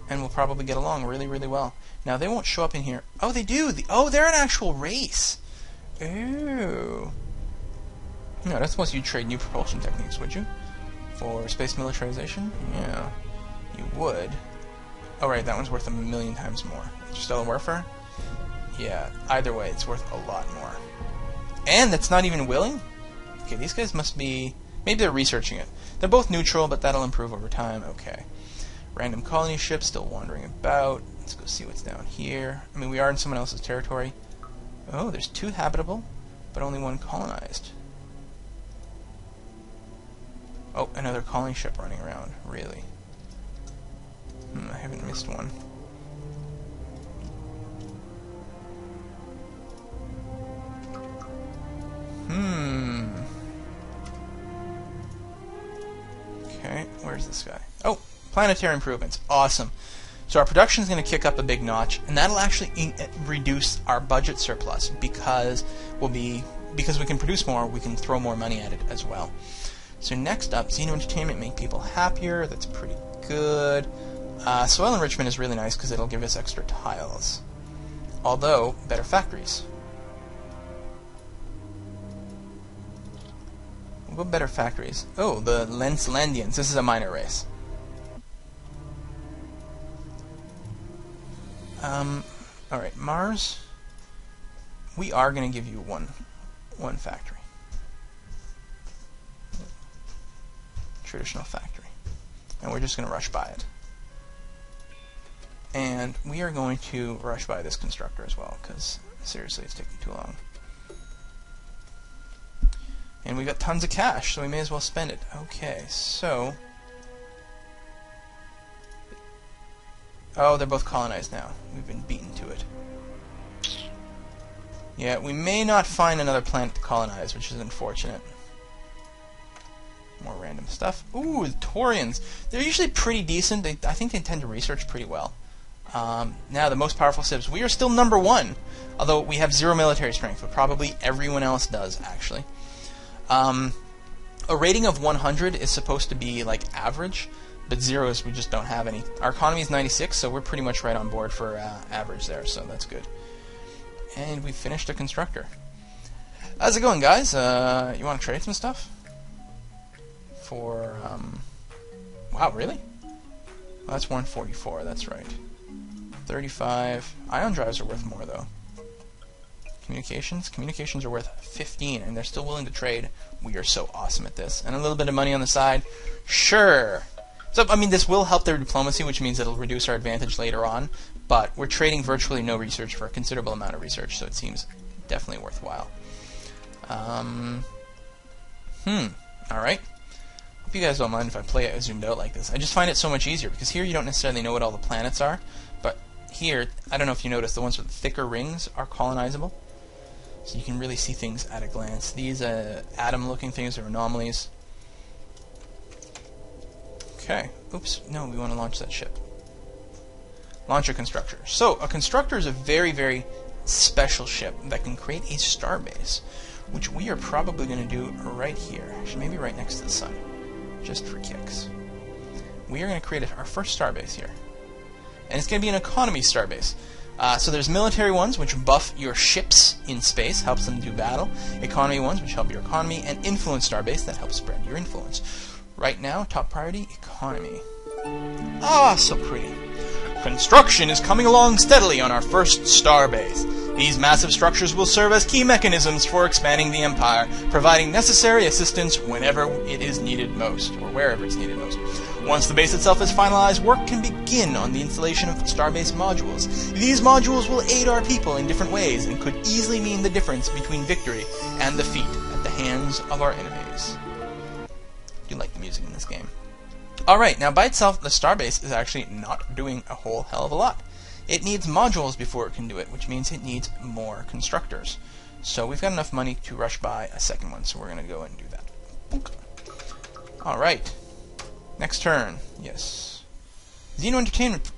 and we'll probably get along really, really well. Now, they won't show up in here. Oh, they do! Oh, they're an actual race! Ooh. No, that's supposed you'd trade new propulsion techniques, would you? For space militarization? Yeah, you would. Oh, right, that one's worth 1,000,000 times more. Interstellar Warfare? Yeah, either way, it's worth a lot more. And that's not even willing? Okay, these guys must be... Maybe they're researching it. They're both neutral, but that'll improve over time. Okay. Random colony ship still wandering about. Let's go see what's down here. I mean, we are in someone else's territory. Oh, there's 2 habitable, but only 1 colonized. Oh, another colony ship running around. Really? I haven't missed one. Okay, where's this guy? Oh, planetary improvements. Awesome. So our production is going to kick up a big notch, and that'll actually reduce our budget surplus because we can produce more, we can throw more money at it as well. So next up, Xeno Entertainment, make people happier. That's pretty good. Soil enrichment is really nice because it'll give us extra tiles. Although, better factories. We'll go better factories. Oh, the Lenslandians. This is a minor race. Alright, Mars. We are going to give you one factory. Traditional factory. And we're just going to rush by it. And we are going to rush by this constructor as well, because seriously, it's taking too long. And we got tons of cash, so we may as well spend it. Okay, so... Oh, they're both colonized now. We've been beaten to it. Yeah, we may not find another planet to colonize, which is unfortunate. More random stuff. Ooh, the Taurians. They're usually pretty decent. I think they tend to research pretty well. Now, the most powerful civs. We are still number 1, although we have 0 military strength, but probably everyone else does, actually. A rating of 100 is supposed to be, like, average, but 0 is we just don't have any. Our economy is 96, so we're pretty much right on board for average there, so that's good. And we finished a constructor. How's it going, guys? You want to trade some stuff? For, wow, really? Well, that's 144, that's right. 35. Ion drives are worth more, though. Communications? Communications are worth 15, and they're still willing to trade. We are so awesome at this. And a little bit of money on the side? Sure! So, I mean, this will help their diplomacy, which means it'll reduce our advantage later on, but we're trading virtually no research for a considerable amount of research, so it seems definitely worthwhile. Alright. Hope you guys don't mind if I play it zoomed out like this. I just find it so much easier, because here you don't necessarily know what all the planets are, but here, I don't know if you noticed, the ones with the thicker rings are colonizable. So you can really see things at a glance. These atom-looking things are anomalies. Okay. Oops. No, we want to launch that ship. Launch a constructor. So, a constructor is a very, very special ship that can create a starbase, which we are probably going to do right here. Actually, maybe right next to the sun. Just for kicks. We are going to create our first starbase here. And it's going to be an economy starbase. So there's military ones, which buff your ships in space, helps them do battle. Economy ones, which help your economy. And influence starbase, that helps spread your influence. Right now, top priority, economy. Ah, so pretty. Construction is coming along steadily on our first starbase. These massive structures will serve as key mechanisms for expanding the Empire, providing necessary assistance whenever it is needed most, or wherever it's needed most. Once the base itself is finalized, work can begin on the installation of Starbase modules. These modules will aid our people in different ways, and could easily mean the difference between victory and defeat at the hands of our enemies. I do like the music in this game. Alright, now by itself, the Starbase is actually not doing a whole hell of a lot. It needs modules before it can do it, which means it needs more constructors. So we've got enough money to rush by a second one, so we're going to go and do that. Alright. Next turn. Yes. Xeno Entertainment...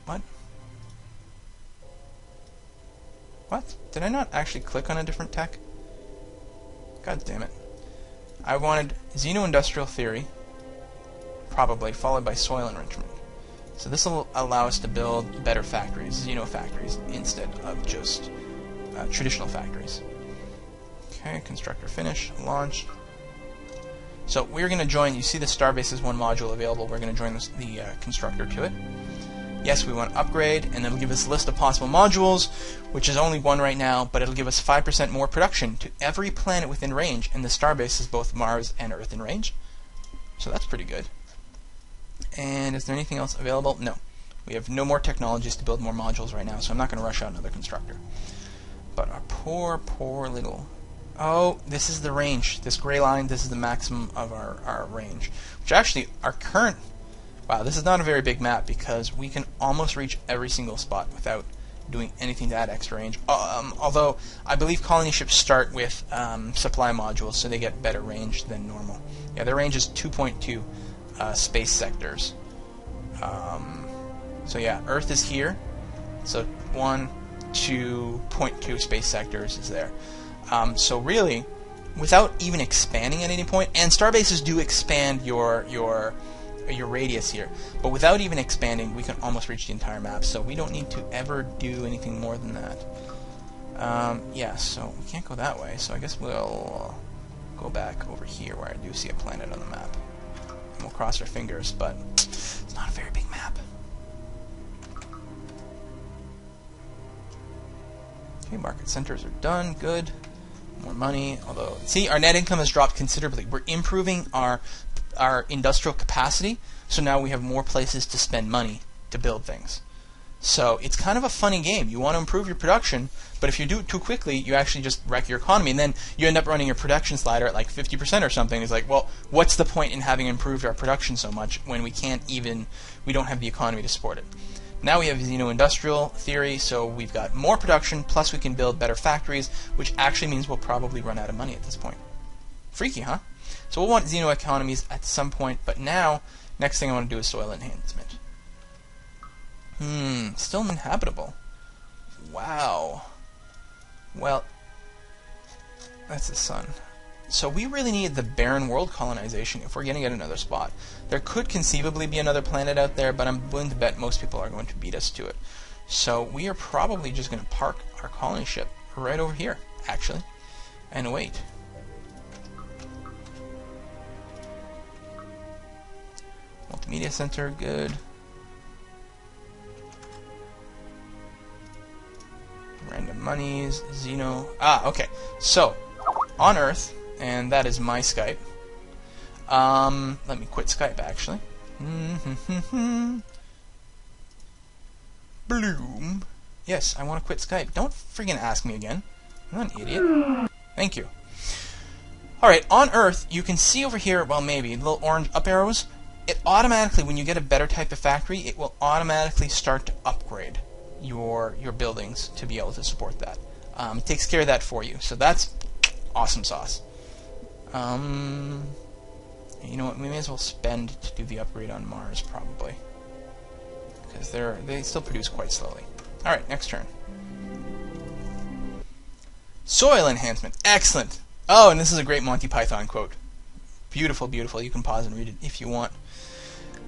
What? What? Did I not actually click on a different tech? God damn it. I wanted Xeno Industrial Theory, probably, followed by soil enrichment. So this will allow us to build better factories, Xeno factories, instead of just traditional factories. Okay, constructor finish, launch. So we're going to join, you see the Starbase is one module available, we're going to join the constructor to it. Yes, we want to upgrade, and it'll give us a list of possible modules, which is only one right now, but it'll give us 5% more production to every planet within range, and the Starbase is both Mars and Earth in range. So that's pretty good. And is there anything else available? No. We have no more technologies to build more modules right now, so I'm not going to rush out another constructor. But our poor little... Oh, this is the range. This gray line, this is the maximum of our range. Which actually, our current... Wow, this is not a very big map because we can almost reach every single spot without doing anything to add extra range. Although, I believe colony ships start with supply modules, so they get better range than normal. Yeah, their range is 2.2 space sectors. So yeah, Earth is here. So 2.2 space sectors is there. So really, without even expanding at any point, and starbases do expand your radius here, but without even expanding, we can almost reach the entire map. So we don't need to ever do anything more than that. Yeah, so we can't go that way. So I guess we'll go back over here where I do see a planet on the map. And we'll cross our fingers, but it's not a very big map. Okay, market centers are done. Good. More money, although... See, our net income has dropped considerably. We're improving our industrial capacity, so now we have more places to spend money to build things. So it's kind of a funny game. You want to improve your production, but if you do it too quickly, you actually just wreck your economy, and then you end up running your production slider at like 50% or something. It's like, well, what's the point in having improved our production so much when we don't have the economy to support it? Now we have industrial theory, so we've got more production, plus we can build better factories, which actually means we'll probably run out of money at this point. Freaky, huh? So we'll want Xeno economies at some point, but now, next thing I want to do is soil enhancement. Still uninhabitable. Wow. Well, that's the sun. So we really need the barren world colonization if we're going to get another spot. There could conceivably be another planet out there, but I'm willing to bet most people are going to beat us to it. So we are probably just going to park our colony ship right over here, actually, and wait. Multimedia center, good. Random monies, Xeno. Okay. So, on Earth, and that is my Skype. Let me quit Skype, actually. Bloom. Yes, I want to quit Skype. Don't friggin' ask me again. I'm not an idiot. Thank you. Alright, on Earth, you can see over here, well, maybe, little orange up arrows. It automatically, when you get a better type of factory, it will automatically start to upgrade your buildings to be able to support that. It takes care of that for you. So that's awesome sauce. You know what? We may as well spend to do the upgrade on Mars, probably, because they still produce quite slowly. All right, next turn. Soil enhancement, excellent. Oh, and this is a great Monty Python quote. Beautiful, beautiful. You can pause and read it if you want.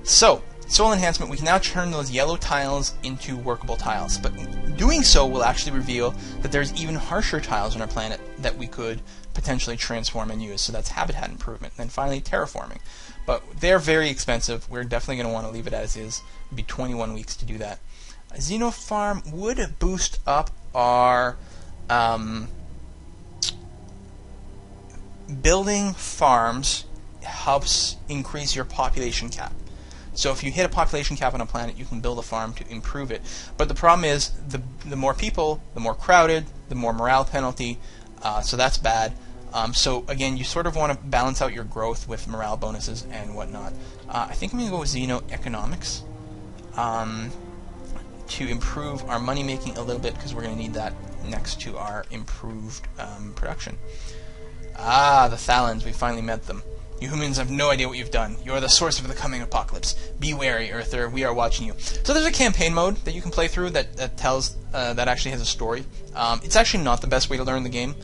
So, soil enhancement, we can now turn those yellow tiles into workable tiles, but doing so will actually reveal that there's even harsher tiles on our planet that we could potentially transform and use. So that's habitat improvement. And then finally, terraforming. But they're very expensive. We're definitely going to want to leave it as is. It'd be 21 weeks to do that. A Xenofarm would boost up our building farms helps increase your population cap. So if you hit a population cap on a planet, you can build a farm to improve it. But the problem is, the more people, the more crowded, the more morale penalty, so that's bad. So again, you sort of want to balance out your growth with morale bonuses and whatnot. I think I'm going to go with Xeno economics to improve our money making a little bit, because we're going to need that next to our improved production. The Thalans, we finally met them. You humans have no idea what you've done. You are the source of the coming apocalypse. Be wary, Earther. We are watching you. So there's a campaign mode that you can play through that tells that actually has a story. It's actually not the best way to learn the game,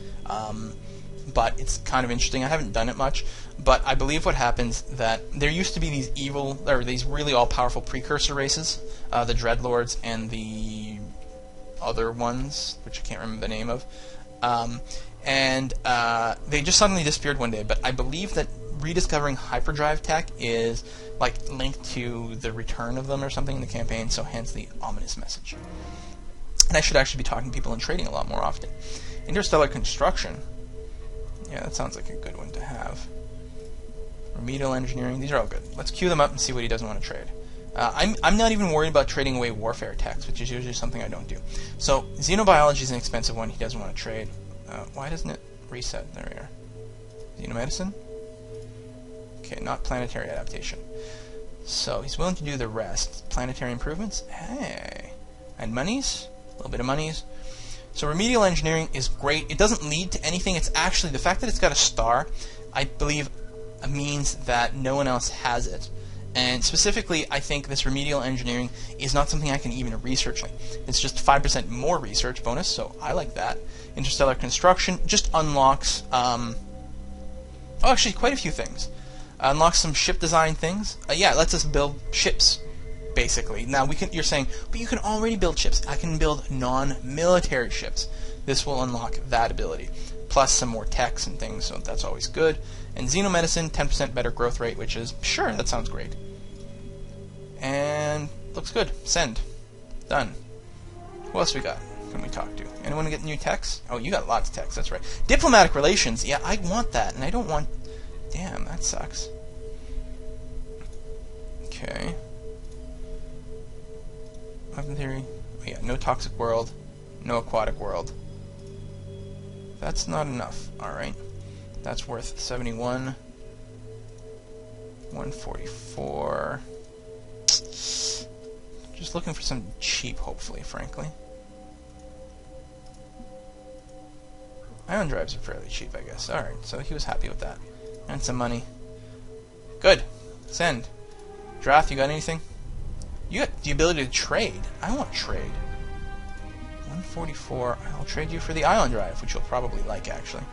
but it's kind of interesting. I haven't done it much, but I believe what happens that there used to be these really all-powerful precursor races, the Dreadlords and the other ones, which I can't remember the name of, and they just suddenly disappeared one day. But I believe that rediscovering hyperdrive tech is like linked to the return of them or something in the campaign, so hence the ominous message. And I should actually be talking to people and trading a lot more often. Interstellar construction. Yeah, that sounds like a good one to have. Remedial engineering. These are all good. Let's queue them up and see what he doesn't want to trade. I'm not even worried about trading away warfare techs, which is usually something I don't do. So, xenobiology is an expensive one he doesn't want to trade. Why doesn't it reset? There we are. Xenomedicine? Okay, not planetary adaptation. So, he's willing to do the rest. Planetary improvements? Hey. And monies? A little bit of monies. So remedial engineering is great. It doesn't lead to anything. It's actually, the fact that it's got a star, I believe, means that no one else has it. And specifically, I think this remedial engineering is not something I can even research. It's just 5% more research bonus, so I like that. Interstellar construction just unlocks, actually quite a few things. Unlocks some ship design things. Yeah, it lets us build ships, basically. Now, you're saying, but you can already build ships. I can build non-military ships. This will unlock that ability. Plus some more techs and things, so that's always good. And xenomedicine, 10% better growth rate, which is, sure, that sounds great. And looks good. Send. Done. Who else we got? Can we talk to? Anyone get new techs? Oh, you got lots of techs, that's right. Diplomatic relations, yeah, I want that, and I don't want... Damn, that sucks. Okay. Weapon theory. Oh, yeah, no toxic world, no aquatic world. That's not enough. Alright. That's worth 71. 144. Just looking for something cheap, hopefully, frankly. Ion drives are fairly cheap, I guess. Alright, so he was happy with that. And some money. Good. Send. Draft, you got anything? You got the ability to trade. I want trade. 144. I'll trade you for the ion drive, which you'll probably like, actually.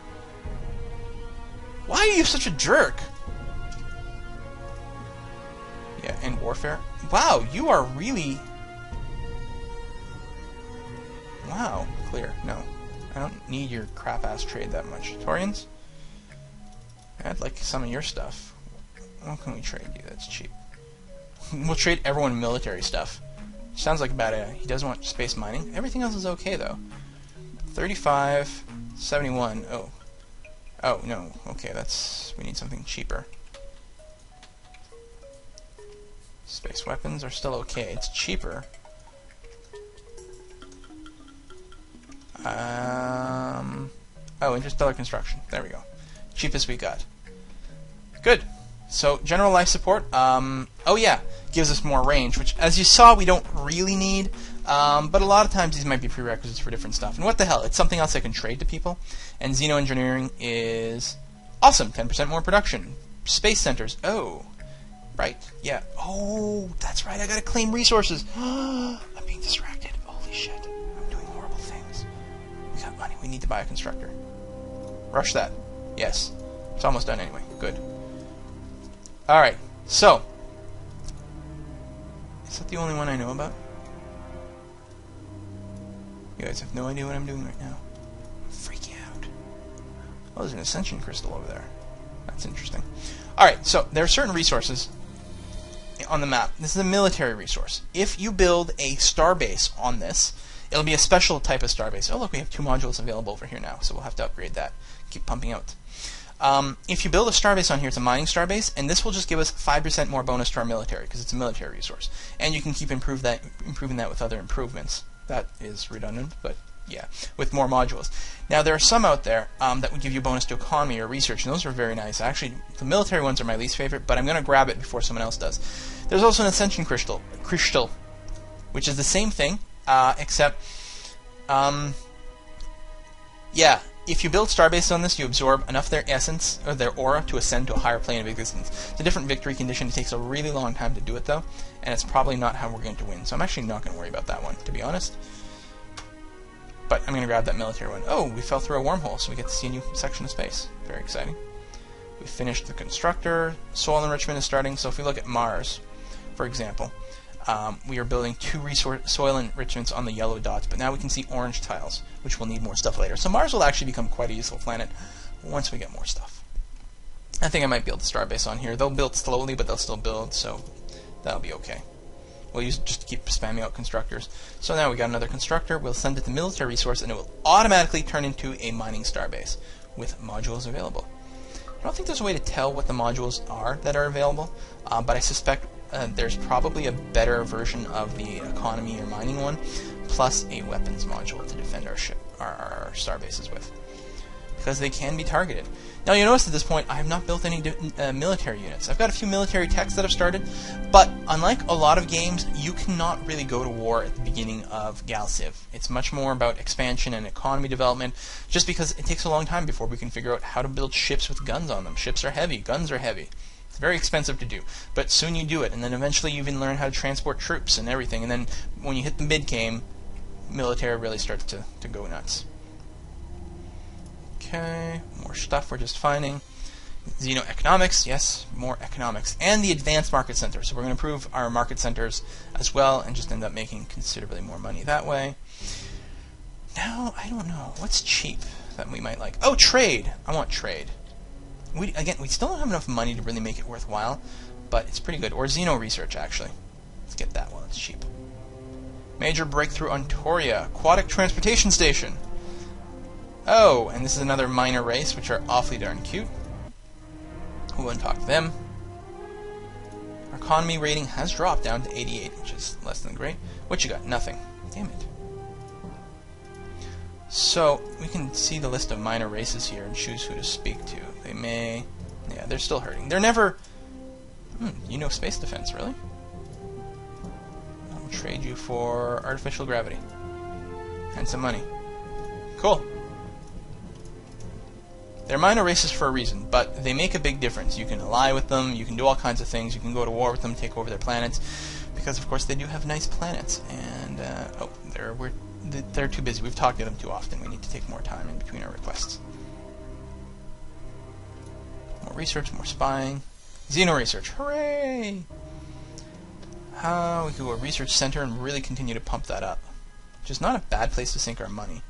Why are you such a jerk? Yeah, and warfare. Wow, you are really... Wow, clear. No. I don't need your crap-ass trade that much. Torians? I'd like some of your stuff. What can we trade you that's cheap? We'll trade everyone military stuff. Sounds like a bad idea. He doesn't want space mining. Everything else is okay, though. 35, 71. Oh. Oh, no. Okay, we need something cheaper. Space weapons are still okay. It's cheaper. Oh, interstellar construction. There we go. Cheapest we got. Good. So, general life support, oh yeah, gives us more range, which, as you saw, we don't really need, but a lot of times these might be prerequisites for different stuff. And what the hell, it's something else I can trade to people. And xenoengineering is awesome, 10% more production. Space centers, oh, right, yeah. Oh, that's right, I gotta claim resources. I'm being distracted, holy shit, I'm doing horrible things. We got money, we need to buy a constructor. Rush that, yes. It's almost done anyway, good. Alright, so, is that the only one I know about? You guys have no idea what I'm doing right now. I'm freaking out. Oh, there's an ascension crystal over there. That's interesting. Alright, so there are certain resources on the map. This is a military resource. If you build a starbase on this, it'll be a special type of starbase. Oh look, we have 2 modules available over here now, so we'll have to upgrade that. Keep pumping out. If you build a starbase on here, it's a mining starbase, and this will just give us 5% more bonus to our military, because it's a military resource. And you can keep improving that with other improvements. That is redundant, but yeah, with more modules. Now, there are some out there that would give you a bonus to economy or research, and those are very nice. Actually, the military ones are my least favorite, but I'm going to grab it before someone else does. There's also an ascension crystal, which is the same thing, except, yeah, if you build Starbase on this, you absorb enough of their essence, or their aura, to ascend to a higher plane of existence. It's a different victory condition. It takes a really long time to do it, though, and it's probably not how we're going to win. So I'm actually not going to worry about that one, to be honest. But I'm going to grab that military one. Oh, we fell through a wormhole, so we get to see a new section of space. Very exciting. We finished the constructor. Soil enrichment is starting. So if we look at Mars, for example, we are building 2 soil enrichments on the yellow dots, but now we can see orange tiles, which will need more stuff later. So Mars will actually become quite a useful planet once we get more stuff. I think I might build the Starbase on here. They'll build slowly, but they'll still build, so that'll be okay. We'll use it just to keep spamming out constructors. So now we got another constructor. We'll send it to military resource, and it will automatically turn into a mining Starbase with modules available. I don't think there's a way to tell what the modules are that are available, but I suspect there's probably a better version of the economy or mining one, plus a weapons module to defend our ship, our Starbases with, because they can be targeted. Now you notice at this point I have not built any military units. I've got a few military techs that have started, but unlike a lot of games, you cannot really go to war at the beginning of Galciv. It's much more about expansion and economy development, just because it takes a long time before we can figure out how to build ships with guns on them. Ships are heavy, guns are heavy. It's very expensive to do, but soon you do it, and then eventually you even learn how to transport troops and everything, and then when you hit the mid-game, military really starts to go nuts. Okay, more stuff we're just finding. Xeno-economics, yes, more economics. And the advanced market center. So we're going to improve our market centers as well and just end up making considerably more money that way. Now, I don't know. What's cheap that we might like? Oh, trade! I want trade. We still don't have enough money to really make it worthwhile, but it's pretty good. Or Xeno research, actually. Let's get that while it's cheap. Major breakthrough on Toria. Aquatic transportation station. Oh, and this is another minor race, which are awfully darn cute. We'll talk to them. Our economy rating has dropped down to 88, which is less than great. What you got? Nothing. Damn it. So, we can see the list of minor races here and choose who to speak to. They may... Yeah, they're still hurting. They're never... space defense, really? I'll trade you for artificial gravity. And some money. Cool. They're minor races for a reason, but they make a big difference. You can ally with them, you can do all kinds of things, you can go to war with them, take over their planets, because of course they do have nice planets, and, they're too busy. We've talked to them too often. We need to take more time in between our requests. More research, more spying. Xeno research, hooray! We could go to a research center and really continue to pump that up, which is not a bad place to sink our money.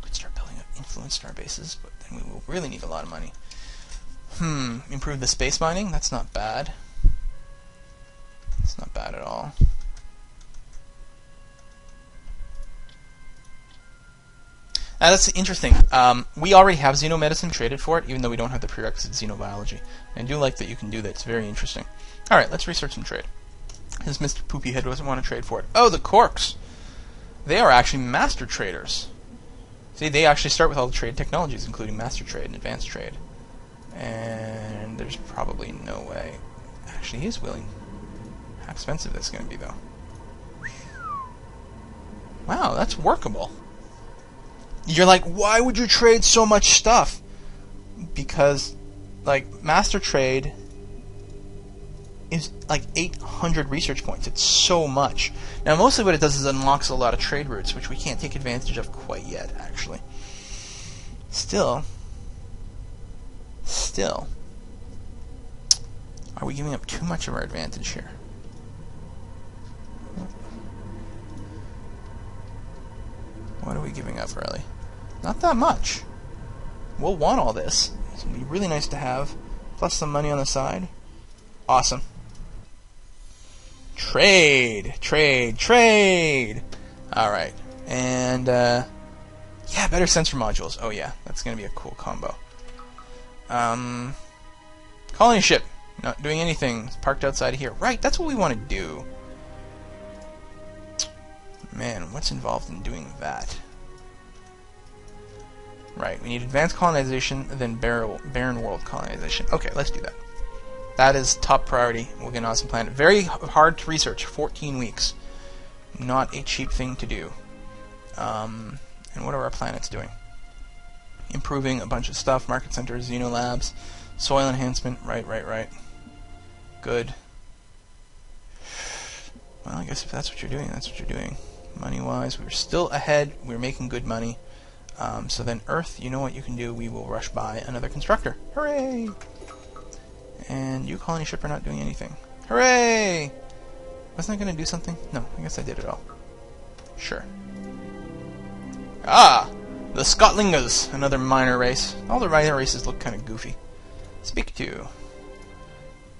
We could start building up influence Starbases, but then we will really need a lot of money. Improve the space mining? That's not bad. It's not bad at all. Now that's interesting. We already have xenomedicine traded for it, even though we don't have the prerequisite xenobiology. And I do like that you can do that. It's very interesting. Alright, let's research some trade. Because Mr. Poopyhead doesn't want to trade for it. Oh, the Corks! They are actually master traders. See, they actually start with all the trade technologies, including master trade and advanced trade. And there's probably no way. Actually, he is willing. How expensive that's going to be, though. Wow, that's workable. You're like, why would you trade so much stuff? Because, like, master trade is like 800 research points. It's so much. Now, mostly what it does is unlocks a lot of trade routes, which we can't take advantage of quite yet, actually. Still, are we giving up too much of our advantage here? What are we giving up, really? Not that much. We'll want all this. It's going to be really nice to have. Plus some money on the side. Awesome. Trade! Trade! Trade! Alright. And, yeah, better sensor modules. Oh, yeah. That's going to be a cool combo. Colony ship. Not doing anything. It's parked outside of here. Right, that's what we want to do. Man, what's involved in doing that? Right, we need advanced colonization, then barren world colonization. Okay, let's do that. That is top priority. We'll get an awesome planet. Very hard to research. 14 weeks. Not a cheap thing to do. And what are our planets doing? Improving a bunch of stuff. Market centers, xenolabs, soil enhancement. Right. Good. Well, I guess if that's what you're doing, that's what you're doing. Money-wise, we were still ahead. We were making good money. So then Earth, you know what you can do. We will rush by another constructor. Hooray! And you colony ship are not doing anything. Hooray! Wasn't I going to do something? No, I guess I did it all. Sure. Ah! The Scotlingas, another minor race. All the minor races look kind of goofy. Speak to.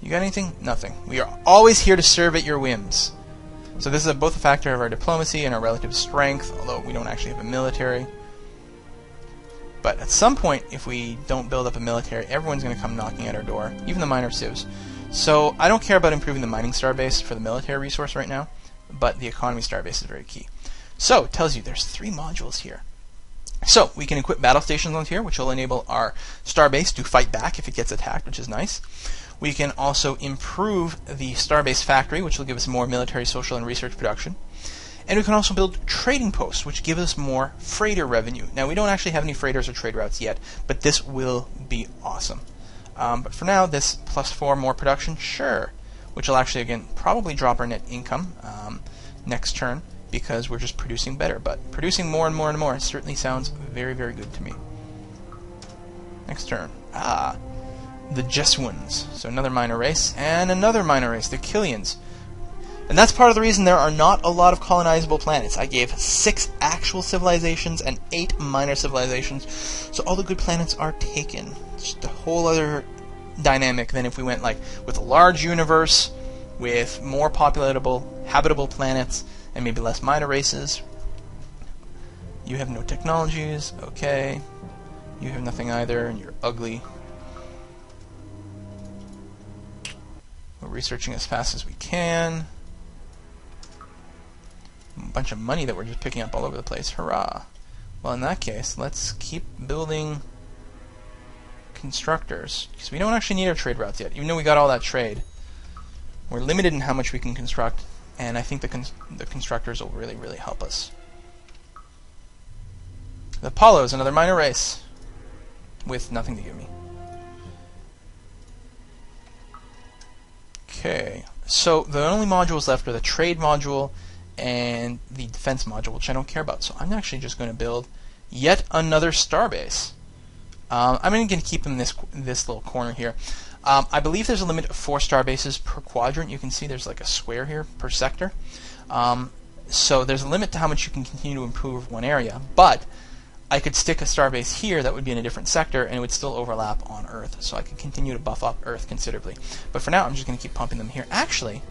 You got anything? Nothing. We are always here to serve at your whims. So this is both a factor of our diplomacy and our relative strength, although we don't actually have a military. But at some point, if we don't build up a military, everyone's going to come knocking at our door, even the minor civs. So I don't care about improving the mining starbase for the military resource right now, but the economy starbase is very key. So it tells you there's 3 modules here. So we can equip battle stations on here, which will enable our starbase to fight back if it gets attacked, which is nice. We can also improve the starbase factory, which will give us more military, social, and research production. And we can also build trading posts, which give us more freighter revenue. Now, we don't actually have any freighters or trade routes yet, but this will be awesome. But for now, this +4 more production, sure. Which will actually, again, probably drop our net income next turn, because we're just producing better. But producing more and more and more certainly sounds very, very good to me. Next turn. Ah, the Jesuans. So another minor race, and another minor race, the Killians. And that's part of the reason there are not a lot of colonizable planets. I gave 6 actual civilizations and 8 minor civilizations, so all the good planets are taken. It's just a whole other dynamic than if we went like with a large universe, with more populatable, habitable planets, and maybe less minor races. You have no technologies, okay. You have nothing either, and you're ugly. We're researching as fast as we can. A bunch of money that we're just picking up all over the place. Hurrah! Well, in that case, let's keep building constructors, because we don't actually need our trade routes yet. Even though we got all that trade, we're limited in how much we can construct, and I think the constructors will really, really help us. The Apollo is another minor race with nothing to give me. Okay, so the only modules left are the trade module and the defense module, which I don't care about. So I'm actually just going to build yet another starbase. I'm going to keep them in this little corner here. I believe there's a limit of 4 starbases per quadrant. You can see there's like a square here per sector. So there's a limit to how much you can continue to improve one area, but I could stick a starbase here that would be in a different sector, and it would still overlap on Earth, so I could continue to buff up Earth considerably. But for now, I'm just going to keep pumping them here. Actually,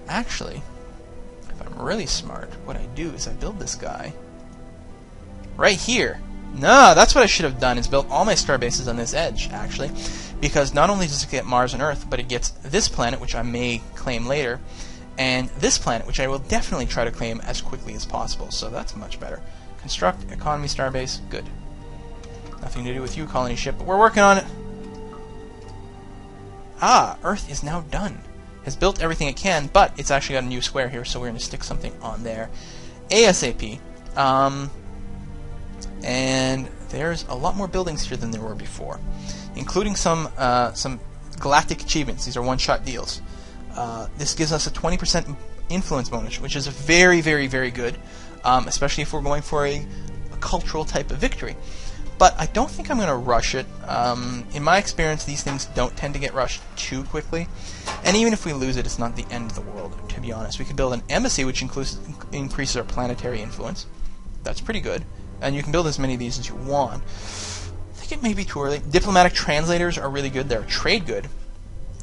if I'm really smart, what I do is I build this guy right here. No, that's what I should have done, is built all my starbases on this edge, actually, because not only does it get Mars and Earth, but it gets this planet, which I may claim later, and this planet, which I will definitely try to claim as quickly as possible, so that's much better. Construct, economy, starbase, good. Nothing to do with you, colony ship, but we're working on it. Ah, Earth is now done. Has built everything it can, but it's actually got a new square here, so we're going to stick something on there ASAP. And there's a lot more buildings here than there were before, including some galactic achievements. These are one-shot deals. This gives us a 20% influence bonus, which is very, very, very good, especially if we're going for a cultural type of victory. But I don't think I'm going to rush it. In my experience, these things don't tend to get rushed too quickly. And even if we lose it, it's not the end of the world, to be honest. We can build an embassy, which increases our planetary influence. That's pretty good. And you can build as many of these as you want. I think it may be too early. Diplomatic translators are really good. They're trade good,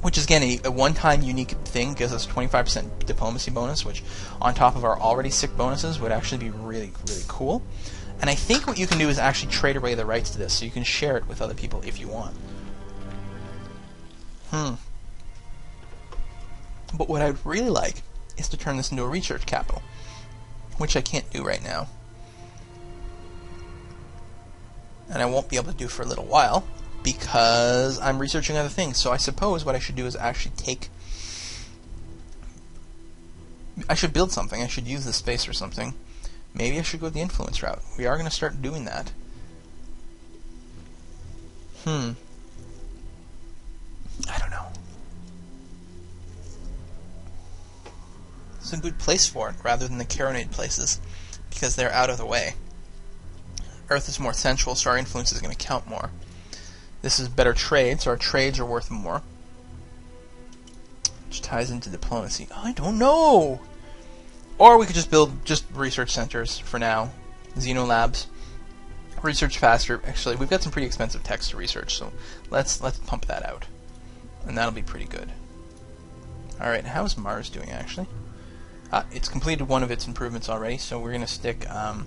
which is, again, a one-time unique thing. Gives us 25% diplomacy bonus, which, on top of our already sick bonuses, would actually be really, really cool. And I think what you can do is actually trade away the rights to this, so you can share it with other people if you want. But what I'd really like is to turn this into a research capital, which I can't do right now. And I won't be able to do for a little while, because I'm researching other things. So I suppose what I should do is actually I should build something. I should use this space for something. Maybe I should go the influence route. We are going to start doing that. I don't know. is a good place for it, rather than the Caronade places, because they're out of the way. Earth is more central, so our influence is going to count more. This is better trade, so our trades are worth more. Which ties into diplomacy. I don't know! Or we could just build just research centers for now. Xenolabs. Research faster. Actually, we've got some pretty expensive techs to research, so let's pump that out. And that'll be pretty good. Alright, how's Mars doing, actually? It's completed one of its improvements already, so we're going to stick... I'm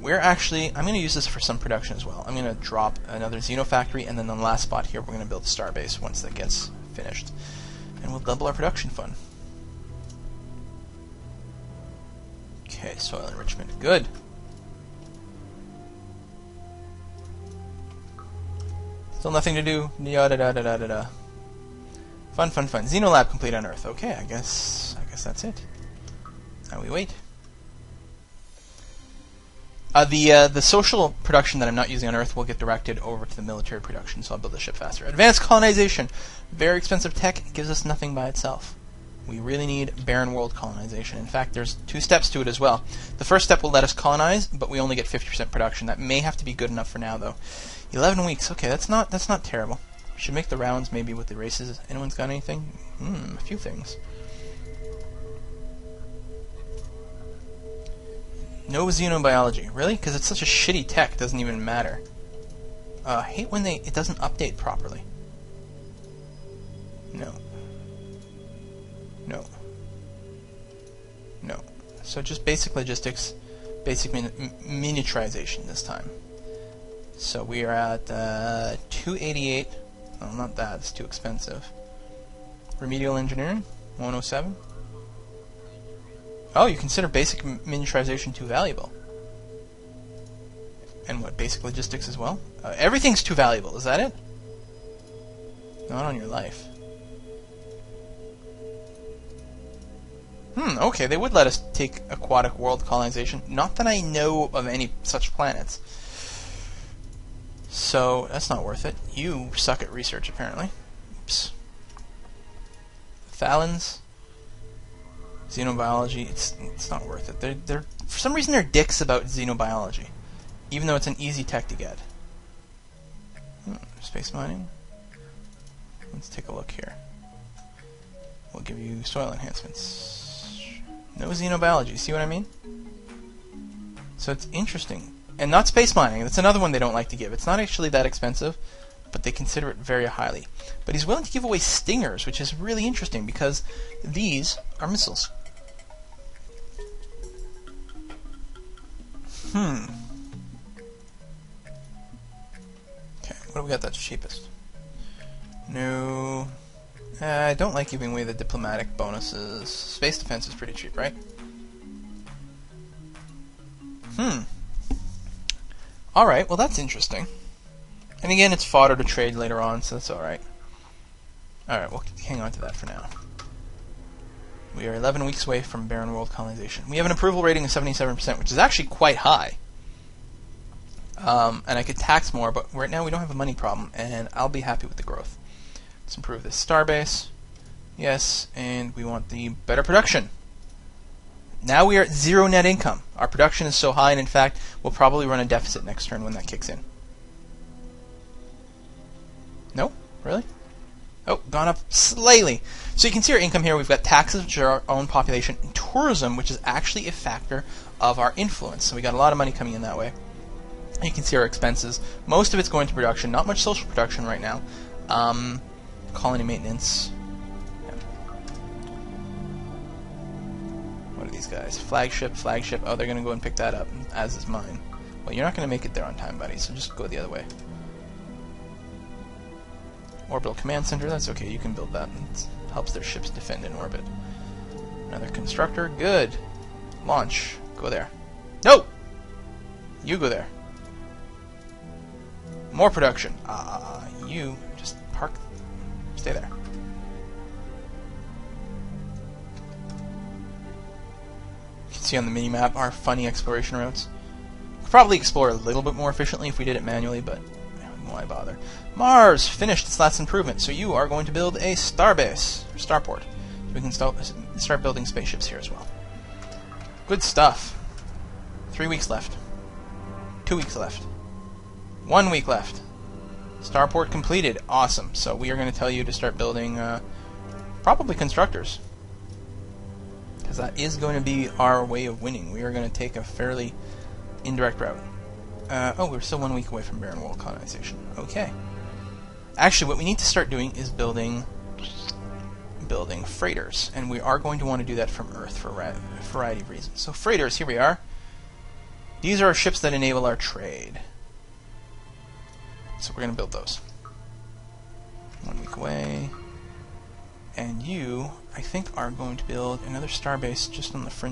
going to use this for some production as well. I'm going to drop another Xenofactory, and then on the last spot here, we're going to build a Starbase once that gets finished. And we'll double our production fund. Okay, soil enrichment. Good. Still nothing to do. Yada da da da da da. Fun, fun, fun. Xenolab complete on Earth. Okay, I guess that's it. Now we wait. The social production that I'm not using on Earth will get directed over to the military production, so I'll build the ship faster. Advanced colonization. Very expensive tech. Gives us nothing by itself. We really need barren world colonization. In fact, there's 2 steps to it as well. The first step will let us colonize, but we only get 50% production. That may have to be good enough for now, though. 11 weeks. Okay, that's not terrible. We should make the rounds maybe with the races. Anyone's got anything? A few things. No xenobiology. Really? Because it's such a shitty tech, it doesn't even matter. I hate when it doesn't update properly. No. No. No. So just basic logistics, basic miniaturization this time. So we are at 288. Oh, not that. It's too expensive. Remedial engineering, 107. Oh, you consider basic miniaturization too valuable. And what, basic logistics as well? Everything's too valuable, is that it? Not on your life. Okay, they would let us take aquatic world colonization. Not that I know of any such planets. So, that's not worth it. You suck at research, apparently. Oops. Thalans. Xenobiology, it's not worth it. They're for some reason they're dicks about xenobiology, even though it's an easy tech to get. Space mining. Let's take a look here. We'll give you soil enhancements. No xenobiology. See what I mean? So it's interesting, and not space mining. That's another one they don't like to give. It's not actually that expensive, but they consider it very highly. But he's willing to give away stingers, which is really interesting because these are missiles. Okay, what do we got that's cheapest? No. I don't like giving away the diplomatic bonuses. Space defense is pretty cheap, right? Alright, well that's interesting. And again, it's fodder to trade later on, so that's alright. Alright, we'll hang on to that for now. We are 11 weeks away from barren world colonization. We have an approval rating of 77%, which is actually quite high. And I could tax more, but right now we don't have a money problem, and I'll be happy with the growth. Let's improve this Starbase. Yes, and we want the better production. Now we are at 0 net income. Our production is so high, and in fact, we'll probably run a deficit next turn when that kicks in. No? Really? Oh, gone up slightly. So you can see our income here. We've got taxes, which are our own population, and tourism, which is actually a factor of our influence. So we got a lot of money coming in that way. And you can see our expenses. Most of it's going to production. Not much social production right now. Colony maintenance. Yeah. What are these guys? Flagship, flagship. Oh, they're going to go and pick that up, as is mine. Well, you're not going to make it there on time, buddy, so just go the other way. Orbital command center, that's okay, you can build that. It helps their ships defend in orbit. Another constructor, good. Launch, go there. No! You go there. More production. You just park. Stay there. You can see on the mini-map our funny exploration routes. We'd probably explore a little bit more efficiently if we did it manually, but why bother? Mars finished its last improvement, so you are going to build a starbase, or starport. We can start building spaceships here as well. Good stuff. 3 weeks left. 2 weeks left. 1 week left. Starport completed. Awesome. So we are going to tell you to start building probably constructors. Because that is going to be our way of winning. We are going to take a fairly indirect route. Oh, we're still 1 week away from barren wall colonization. Okay. Actually, what we need to start doing is building freighters. And we are going to want to do that from Earth for a variety of reasons. So freighters, here we are. These are our ships that enable our trade. So we're going to build those. 1 week away. And you, I think, are going to build another starbase just on the fringe